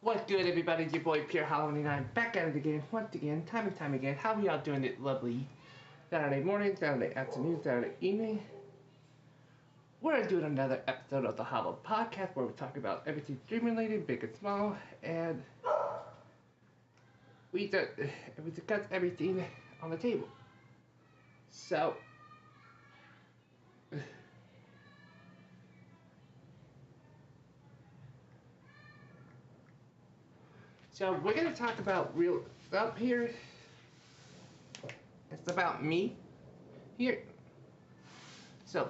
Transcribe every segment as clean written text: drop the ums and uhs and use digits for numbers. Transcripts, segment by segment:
What's good, everybody? It's your boy Pierre Halloween, and I'm back at it again, once again, time and time again. How are y'all doing it lovely Saturday morning, Saturday afternoon, Saturday evening? We're doing another episode of the Hollow Podcast where we talk about everything dream related, big and small, and we discuss everything on the table. So, we're gonna talk about real up here. It's about me here. So,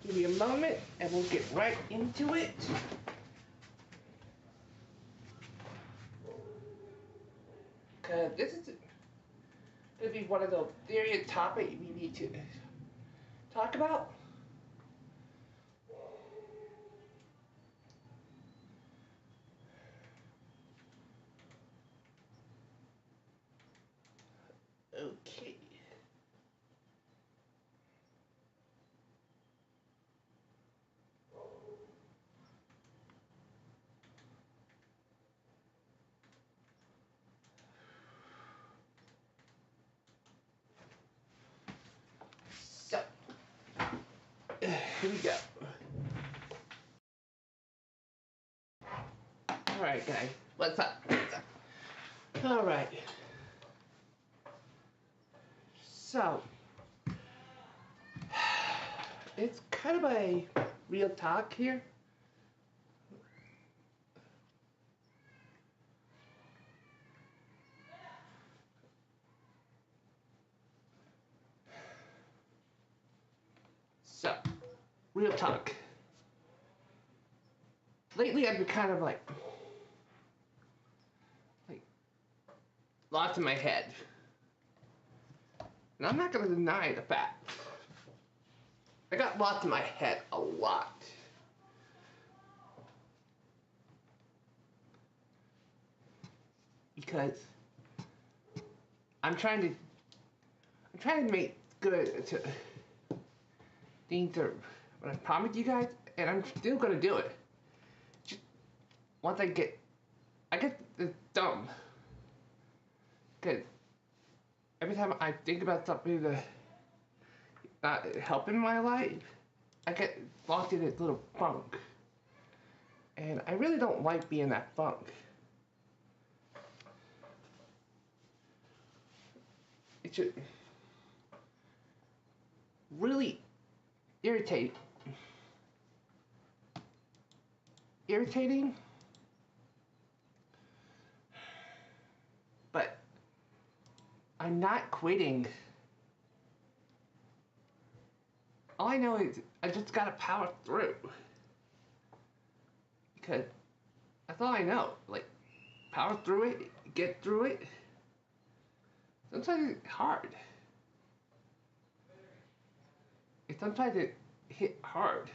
give me a moment and we'll get right into it. Cause this is gonna be one of those serious topics we need to talk about. Okay. So, here we go. Alright, guys. What's up? Alright. So, it's kind of a real talk here. So, real talk. Lately, I've been kind of like lost in my head. And I'm not gonna deny the fact. I got lost in my head a lot. Because I'm trying to make good to things that what I promised you guys, and I'm still gonna do it. Just once I get this dumb. Cause every time I think about something that not helping my life, I get lost in this little funk. And I really don't like being in that funk. It's just really irritating. But I'm not quitting. All I know is I just gotta power through. Because that's all I know. Like, power through it, get through it. Sometimes it's hard. Sometimes it hit hard.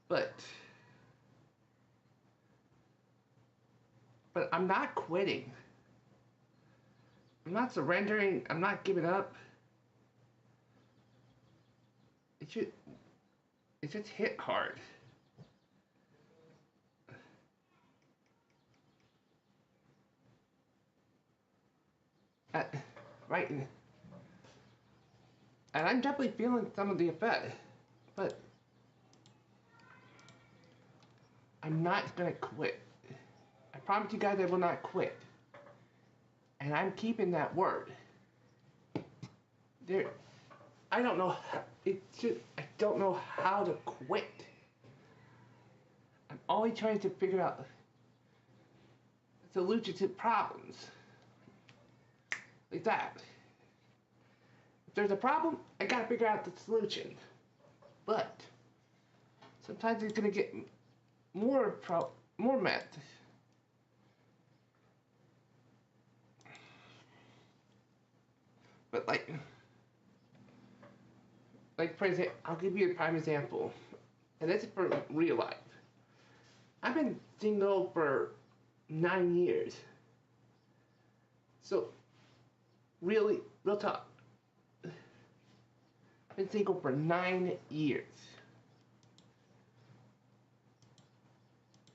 But I'm not quitting. I'm not surrendering. I'm not giving up. It just hit hard. Uh, right. And I'm definitely feeling some of the effect. But I'm not gonna quit. I promise you guys I will not quit. And I'm keeping that word. I don't know I don't know how to quit. I'm always trying to figure out solutions to problems. Like that. If there's a problem, I gotta figure out the solution. But sometimes it's gonna get more mess. But like for example, I'll give you a prime example, and this is for real life. I've been single for 9 years. So, really, real talk. Been single for 9 years.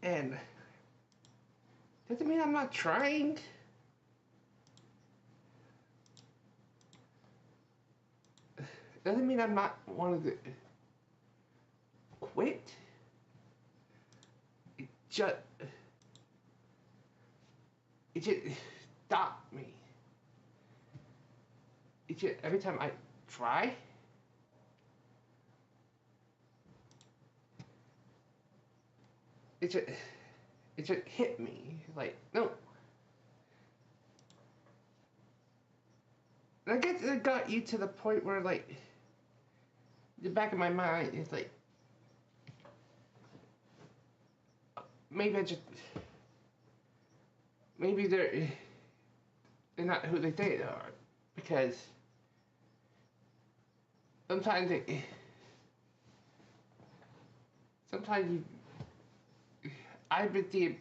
And doesn't mean I'm not trying. Doesn't mean I'm not wanting to quit. It just stopped me. It just every time I try, it just hit me like no. And I guess it got you to the point where like the back of my mind is like maybe I just maybe they're not who they say they are because sometimes I've been seeing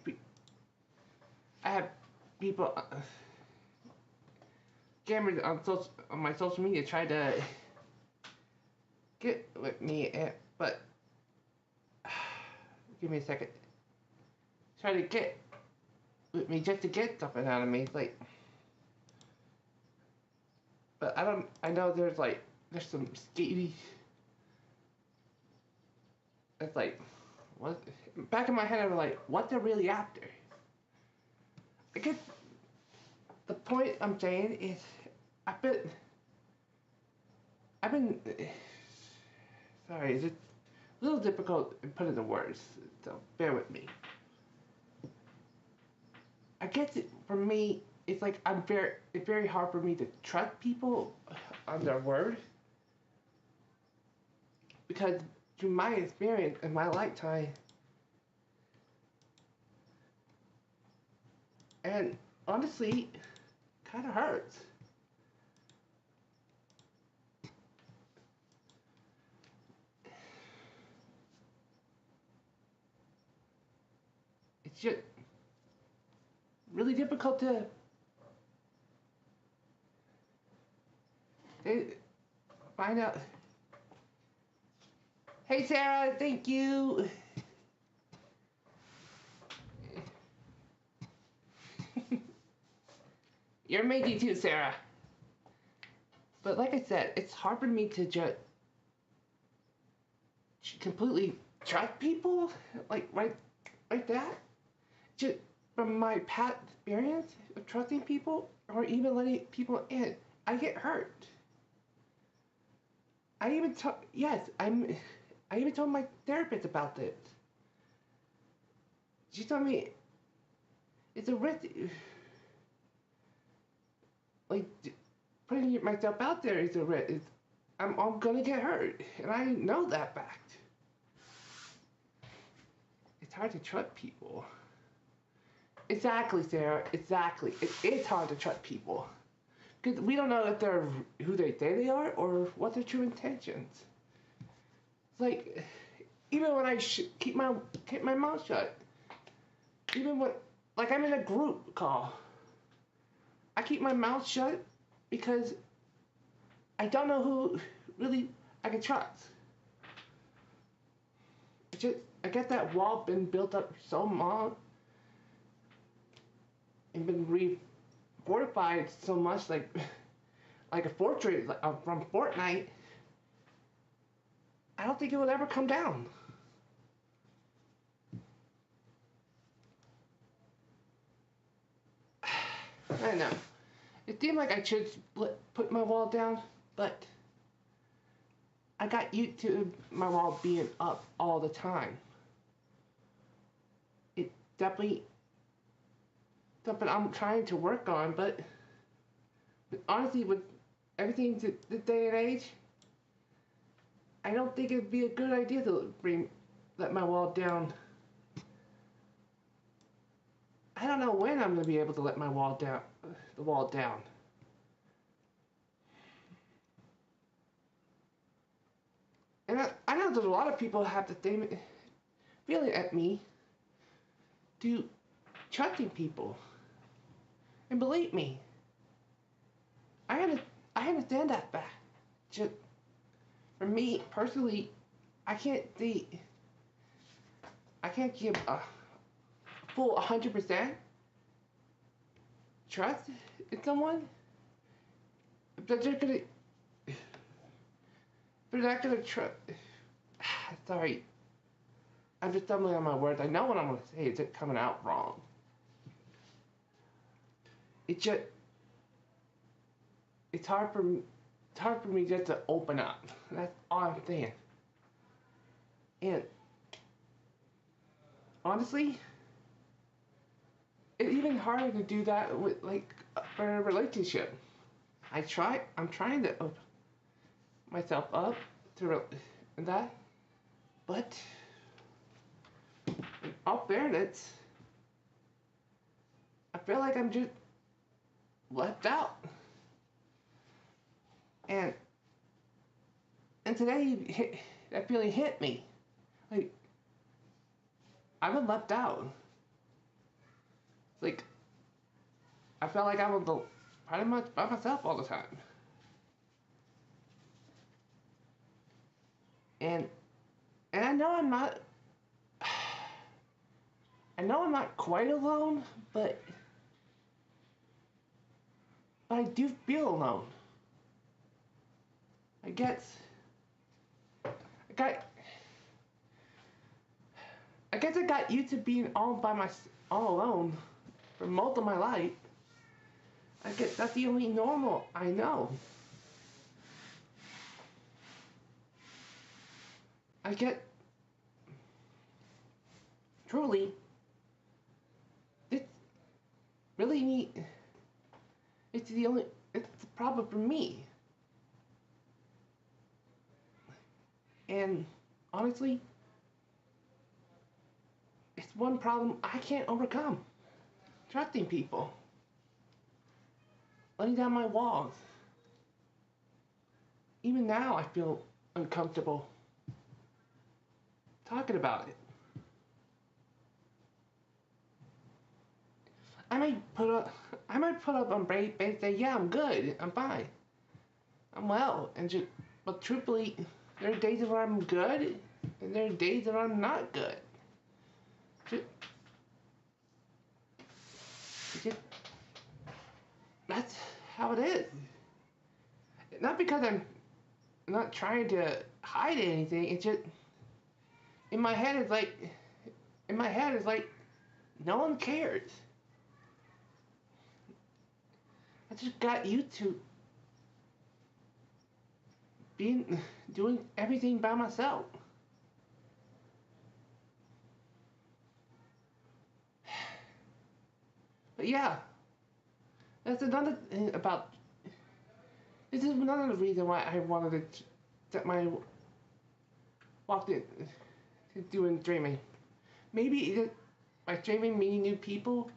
I have people scammers on my social media try to get with me, but give me a second. Try to get with me just to get something out of me, like. But I know there's some sketchy. It's like, what? Back in my head, I'm like, what they're really after. I guess the point I'm saying is, I've been. Sorry, it's a little difficult to put into words, so bear with me. I guess for me, it's like it's very hard for me to trust people on their word because through my experience in my lifetime, and honestly, kind of hurts. It's just really difficult to find out. Hey Sarah, thank you. You're amazing too, Sarah. But like I said, it's hard for me to just completely trust people like that. Just from my past experience of trusting people or even letting people in, I get hurt. I even I even told my therapist about this. She told me it's a risk. Like putting myself out there is a risk. I'm gonna get hurt, and I know that fact. It's hard to trust people. Exactly, Sarah. Exactly. It is hard to trust people because we don't know if they're who they say they are or what their true intentions. It's like even when I keep my mouth shut, even when like I'm in a group call, I keep my mouth shut because I don't know who really I can trust. I get that wall been built up so long and been fortified so much like a fortress from Fortnite. I don't think it will ever come down. I know. It seemed like I should put my wall down, but I got used to my wall being up all the time. It definitely something I'm trying to work on, but honestly, with everything this day and age, I don't think it'd be a good idea to let my wall down. I don't know when I'm gonna be able to let my wall down, the wall down. And I know there's a lot of people have the same feeling at me to trusting people. And believe me, I under, I understand that fact. Just for me personally, I can't see. I can't give a full 100% trust in someone. If they're just gonna, if they're not gonna trust. Sorry, I'm just stumbling on my words. I know what I'm gonna say. It's just coming out wrong. It just, it's hard for me. It's hard for me just to open up. That's all I'm saying. And honestly, it's even harder to do that with like for a relationship. I'm trying to open myself up to that, but in all fairness, I feel like I'm just left out. And today that feeling hit me. Like I was left out. Like I felt like I was pretty much by myself all the time. And I know I'm not. I know I'm not quite alone, but I do feel alone. I guess I guess I got used to being all alone for most of my life. I guess that's the only normal I know. I get truly it's really neat. It's the problem for me. And honestly, it's one problem I can't overcome. Trusting people. Letting down my walls. Even now I feel uncomfortable talking about it. I might put up on brave face and say, yeah, I'm good, I'm fine. I'm well, but truthfully, there are days where I'm good, and there are days where I'm not good. That's how it is. Not because I'm not trying to hide anything. It's just in my head. It's like no one cares. I just got used to doing everything by myself. But yeah, that's another thing about. This is another reason why I wanted to set my walk in to doing dreaming. Maybe by dreaming, meeting new people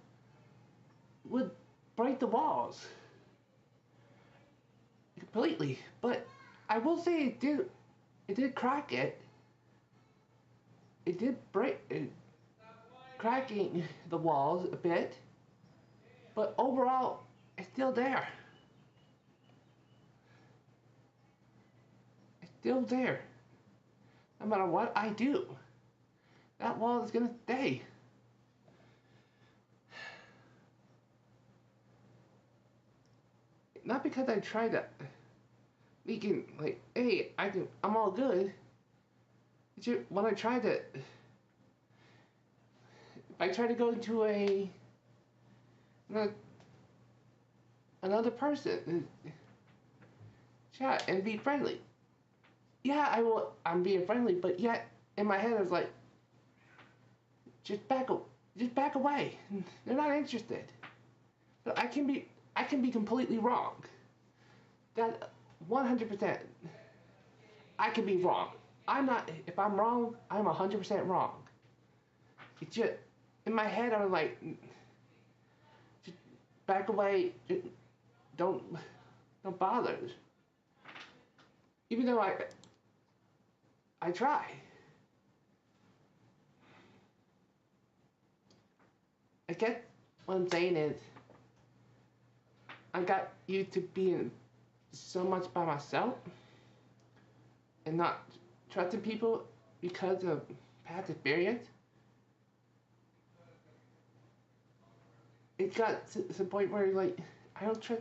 would break the walls completely. But I will say it did crack it. It did break cracking the walls a bit. But overall, it's still there. It's still there. No matter what I do, that wall is gonna stay. Not because I tried to thinking like, hey, I'm all good. It's just when if I try to go into another person chat and be friendly. Yeah, I'm being friendly, but yet in my head I was like, just back away. They're not interested. But I can be completely wrong. That 100%. I can be wrong. If I'm wrong, I'm 100% wrong. It's just, in my head, I was like, just back away, don't bother. Even though I try. I guess what I'm saying is, I got used to being so much by myself and not trusting people because of past experience. It got to the point where like I don't trust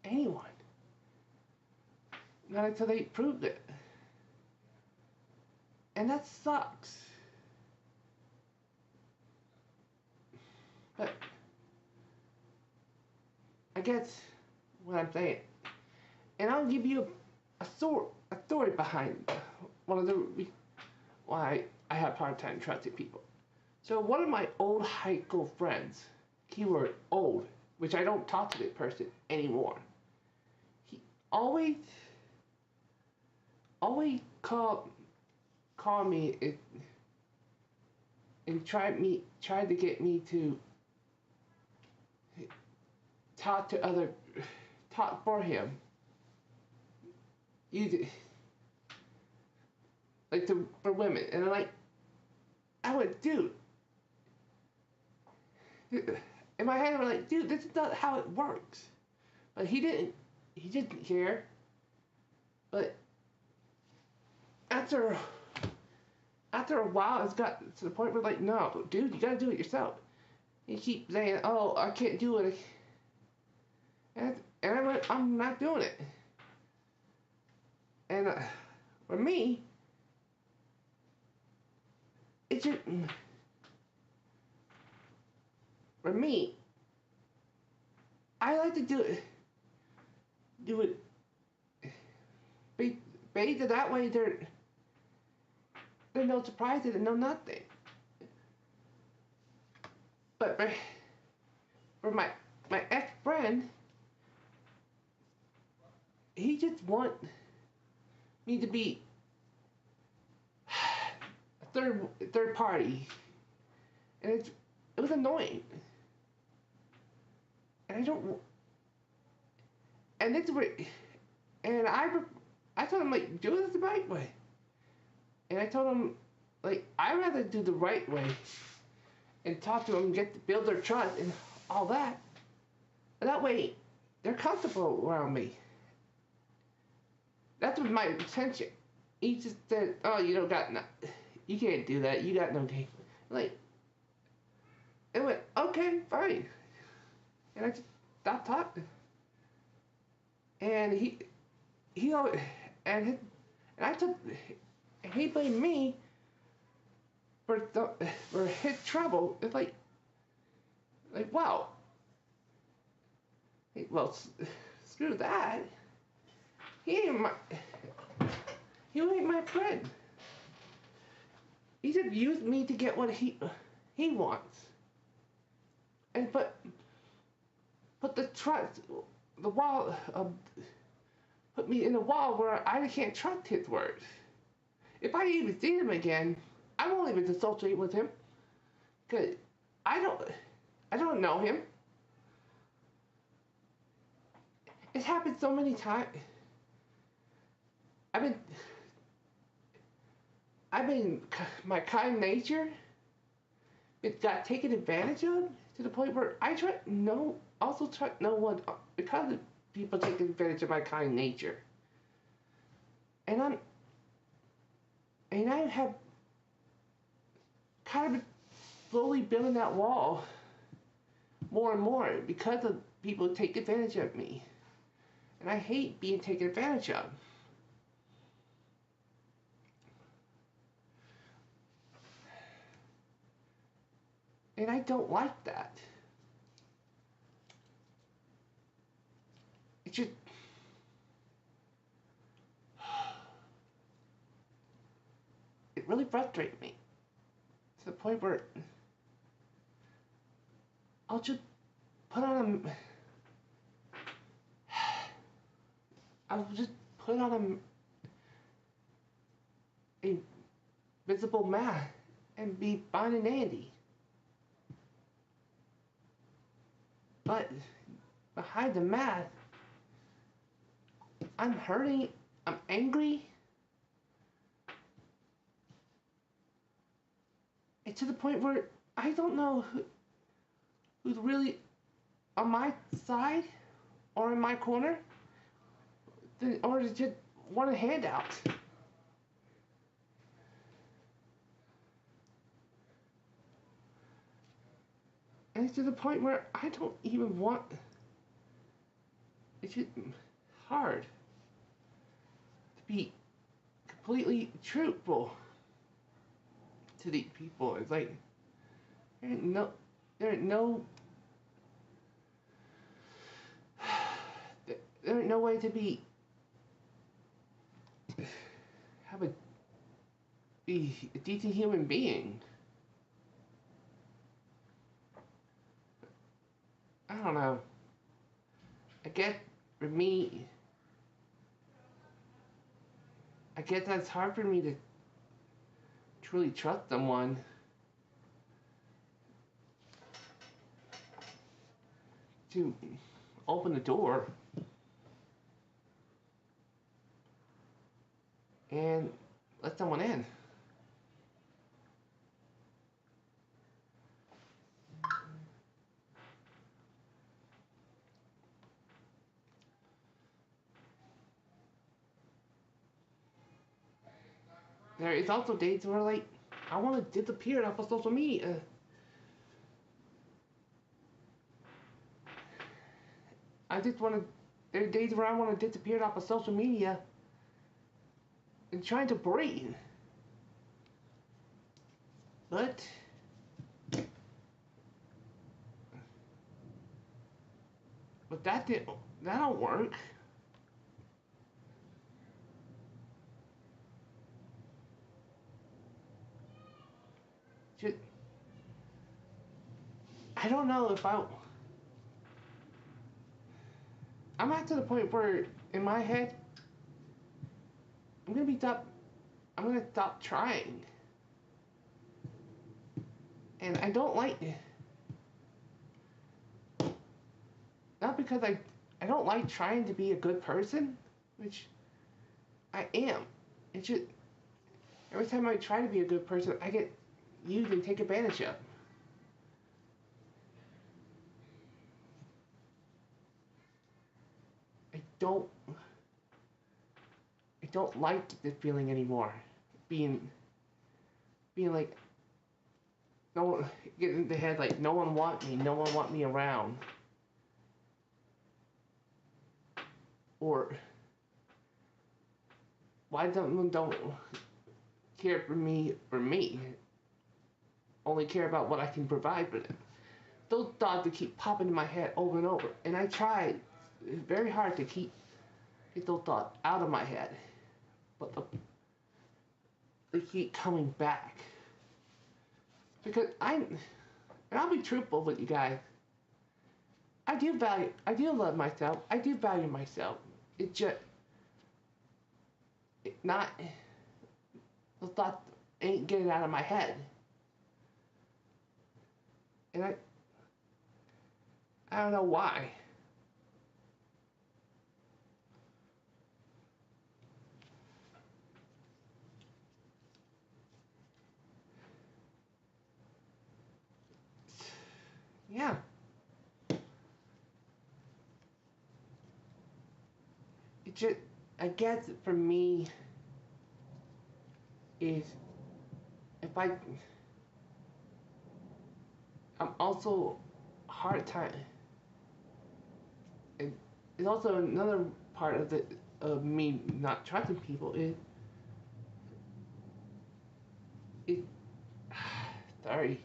anyone. Not until they proved it. And that sucks. But I guess what I'm saying. And I'll give you a story behind one of the why I have a hard time trusting people. So one of my old high school friends, keyword old, which I don't talk to this person anymore. He always call me and tried to get me to talk for him. You like for women, and I'm like, I went, dude. In my head, I'm like, dude, this is not how it works. But he didn't care. But after a while, it's got to the point where like, no, dude, you gotta do it yourself. He keeps saying, oh, I can't do it. And I went, I'm not doing it. And for me, it's just, for me, I like to do it, bathe that way there's no surprises and no nothing. But for my ex-friend, he just want me to be a third party, and it was annoying. And I don't, and it's where, and I told him like do this the right way, and I told him like I'd rather do the right way, and talk to them, build their trust and all that. And that way, they're comfortable around me. That was my intention. He just said, "Oh, you can't do that. You got no game." Like, it went, "Okay, fine," and I just stopped talking. And he always, and I took, and he blamed me for his trouble. It's like wow. Well, screw that. He ain't my friend. He just used me to get what he wants. And put the trust, the wall, put me in a wall where I can't trust his words. If I even see him again, I won't even associate with him. Cause I don't know him. It's happened so many times. My kind nature, it got taken advantage of to the point where I trust no one because of people taking advantage of my kind nature. And I have kind of slowly building that wall more and more because of people take advantage of me. And I hate being taken advantage of. And I don't like that. It just it really frustrates me to the point where I'll just put on I'll just put on a visible mask and be fine and dandy. But behind the mask, I'm hurting, I'm angry. And to the point where I don't know who's really on my side or in my corner, or just want a handout. And it's to the point where I don't even want. It's just hard to be completely truthful to these people. It's like there ain't no, there ain't no, there ain't no way to be have a be a decent human being. I don't know. I guess for me, I guess that's hard for me to truly trust someone to open the door and let someone in. There is also days where like I want to disappear off of social media. I just want to. There are days where I want to disappear off of social media and trying to breathe. But that didn't. That don't work. Just, I don't know if I'm at to the point where in my head I'm gonna be stop. I'm gonna stop trying, and I don't like. Not because I don't like trying to be a good person, which I am. It's just every time I try to be a good person, I get used and taken advantage of. I don't I don't like this feeling anymore. Being like no one get in the head like no one want me, no one want me around. Or why don't care for me only care about what I can provide for them. Those thoughts that keep popping in my head over and over, and I tried very hard to get those thoughts out of my head, but they keep coming back because and I'll be truthful with you guys. I do love myself. I do value myself. It just not the thought ain't getting out of my head, and I don't know why. Yeah, it just I guess for me is if I'm also hard time. And it's also another part of the of me not trusting people is it. Sorry.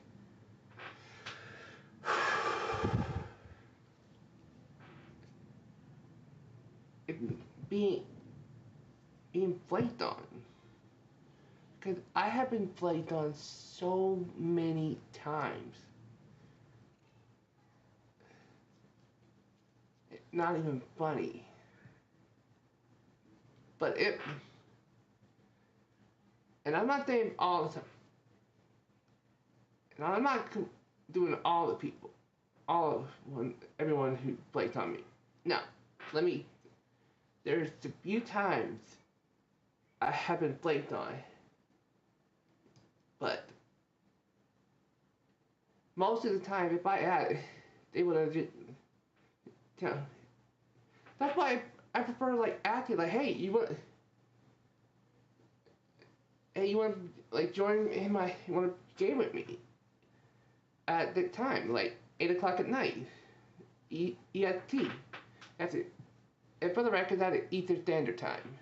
It being flaked on because I have been flaked on so many times. Not even funny. But and I'm not saying all the time. And I'm not doing all the people, everyone who flaked on me. No, let me. There's a few times I have been flaked on, but most of the time, if I had, they would have just, you know, That's why I prefer like acting like, hey, you want to like join in you want to game with me at the time, like 8 o'clock at night, EST. That's it. And for the record, that's Eastern Standard Time.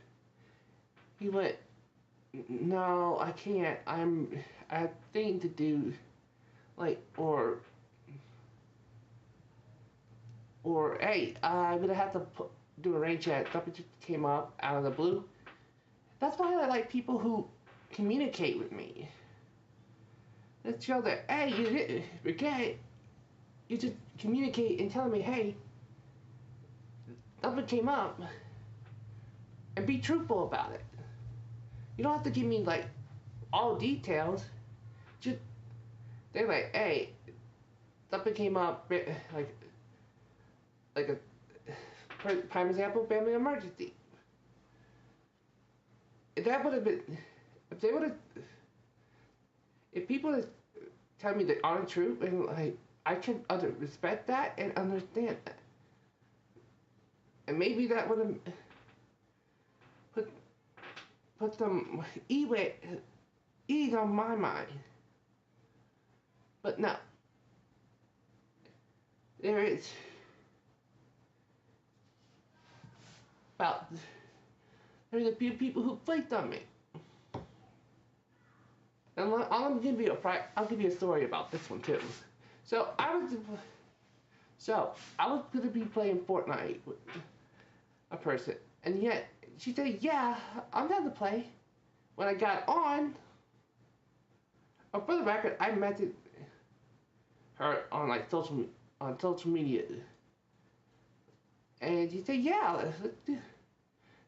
He went, no, I can't. I have things to do, like, or hey, I'm gonna have to do a rain chat. Something just came up out of the blue. That's why I like people who communicate with me. Let's show that, hey, you just communicate and tell me, hey, something came up, and be truthful about it. You don't have to give me like all details. Just they're like, hey, something came up, like a prime example, family emergency. If that would have been, if they would have, if people would tell me the honest truth, and like I can respect that and understand that, and maybe that would have put some ease on my mind. But no, there's a few people who flaked on me. And I'll give you a story about this one too. So I was gonna be playing Fortnite with a person, and yet she said, "Yeah, I'm down to play." When I got on, for the record, I messaged her on like social media, and she said, "Yeah, let's do."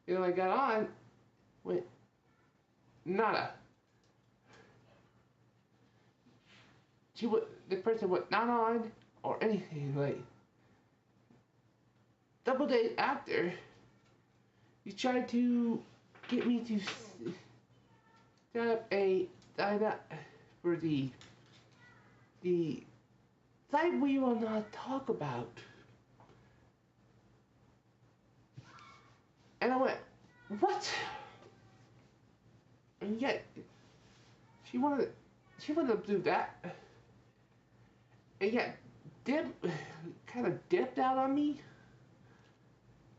You know, I got on, went nada. The person was not on or anything. Like double days after, you tried to get me to set up a sign up for the site we will not talk about. And I went, what? And yet, she wanted to do that. And yet, kind of dipped out on me.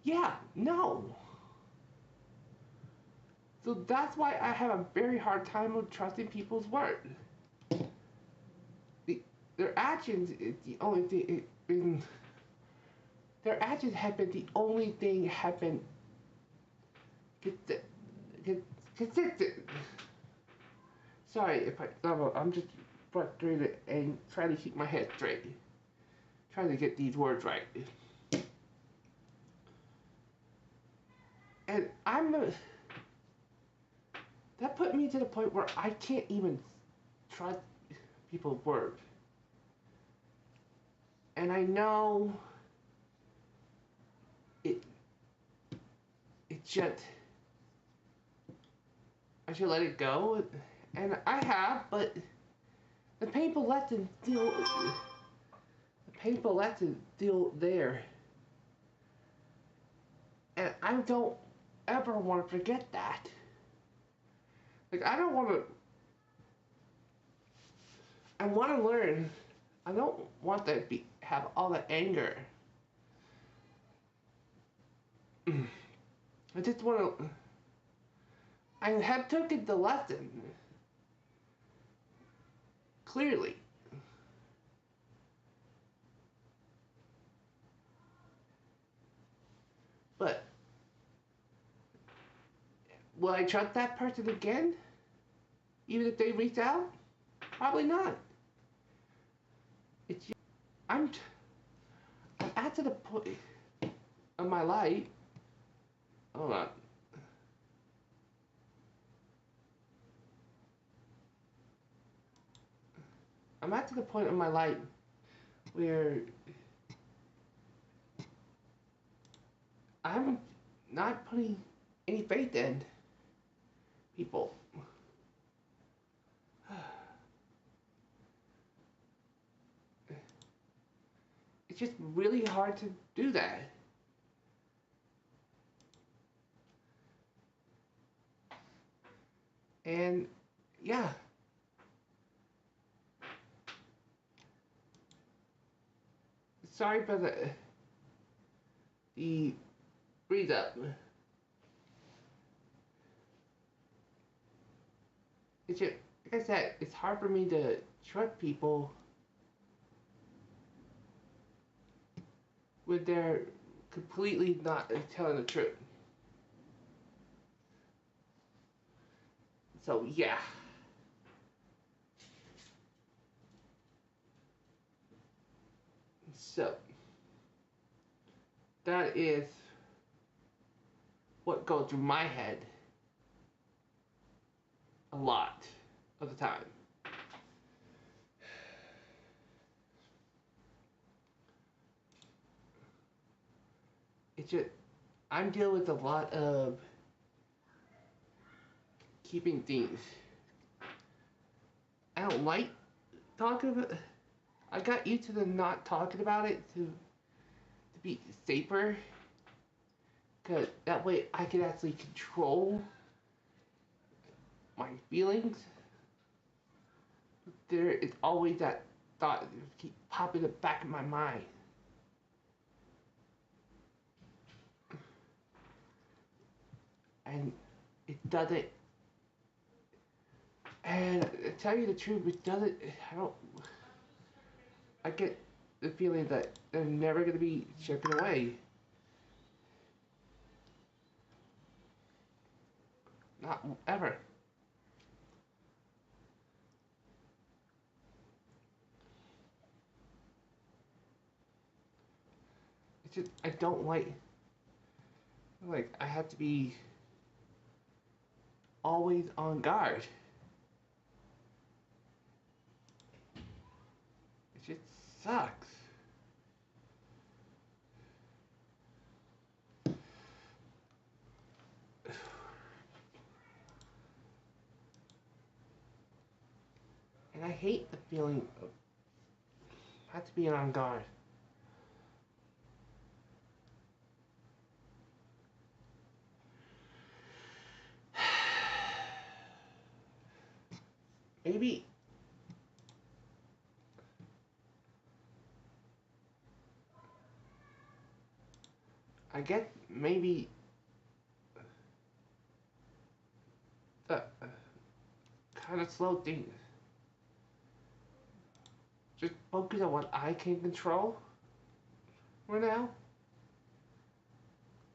Yeah, no. So that's why I have a very hard time with trusting people's word. Their actions is the only thing. Their actions have been the only thing have been consistent. Sorry if I'm just frustrated and trying to keep my head straight. Trying to get these words right. And that put me to the point where I can't even trust people's word. And I know it just, I should let it go, and I have, but the painful lesson still there. And I don't ever want to forget that. Like, I want to learn. I don't want to have all that anger. I just want to. I have taken the lesson clearly. But will I trust that person again? Even if they reach out? Probably not. It's I'm at the point of my life. Hold on. I'm at the point of my life where I'm not putting any faith in people. It's just really hard to do that. And yeah, sorry for the breathe up. It's just, like I said, it's hard for me to trust people when they're completely not telling the truth. So yeah. So that is what goes through my head a lot of the time. It's just I'm dealing with a lot of keeping things. I don't like talking about. I got used to the not talking about it to be safer, cause that way I can actually control my feelings. There is always that thought that keep popping in the back of my mind. And it doesn't. And to tell you the truth, it doesn't. I don't. I get the feeling that they're never gonna be chipping away. Not ever. It's just I don't like I have to be always on guard. It just sucks. And I hate the feeling of have to be on guard. Maybe I get maybe the kind of slow things. Just focus on what I can control for now.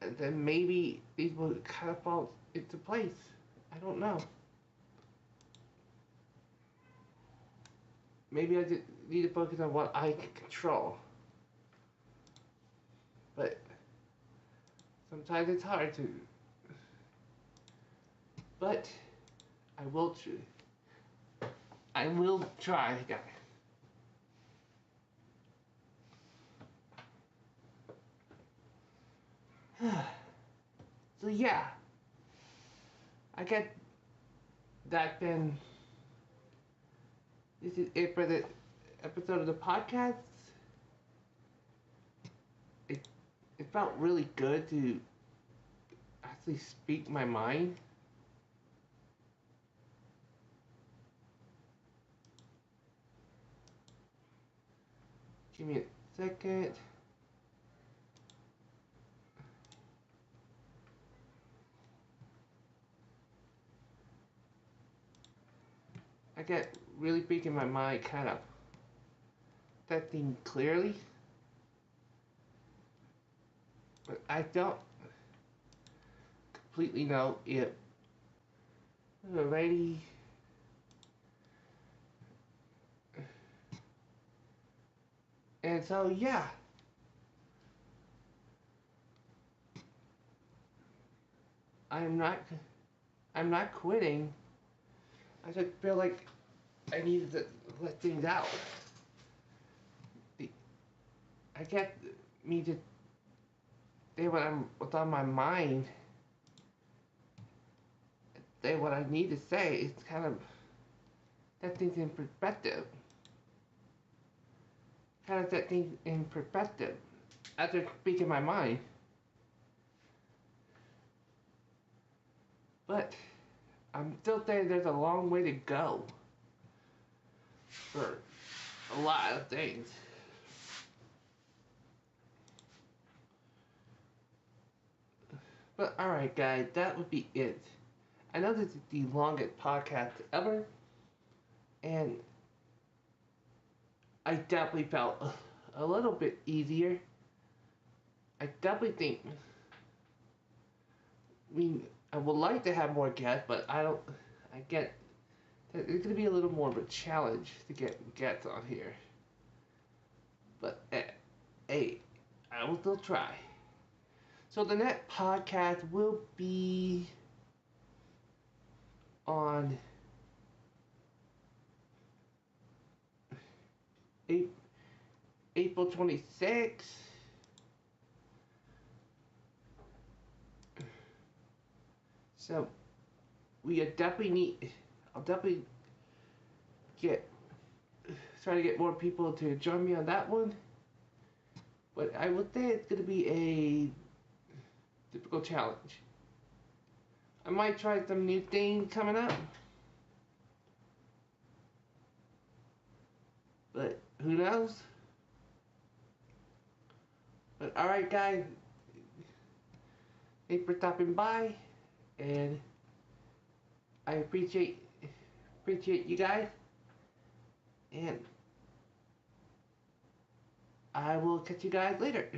And then maybe these will kind of fall into place. I don't know. Maybe I just need to focus on what I can control. But sometimes it's hard to. But I will try. I will try, guys. So yeah, I get that. Then this is it for the episode of the podcast. It it felt really good to actually speak my mind. Give me a second. I get really big in my mind, kind of that thing clearly, but I don't completely know if I'm ready. And so yeah, I'm not I'm not quitting. I just feel like I needed to let things out. I get me to say what's on my mind, say what I need to say. It's kind of set things in perspective. Kind of set things in perspective after speaking my mind. But I'm still saying there's a long way to go for a lot of things. But alright, guys, that would be it. I know this is the longest podcast ever, and I definitely felt a little bit easier. I definitely think I would like to have more guests, but I get that it's gonna be a little more of a challenge to get guests on here. But hey, I will still try. So the next podcast will be on April 26th. So I'll definitely get try to get more people to join me on that one. But I would say it's gonna be a difficult challenge. I might try some new things coming up. But who knows? But alright guys, thanks for stopping by, and I appreciate you guys, and I will catch you guys later.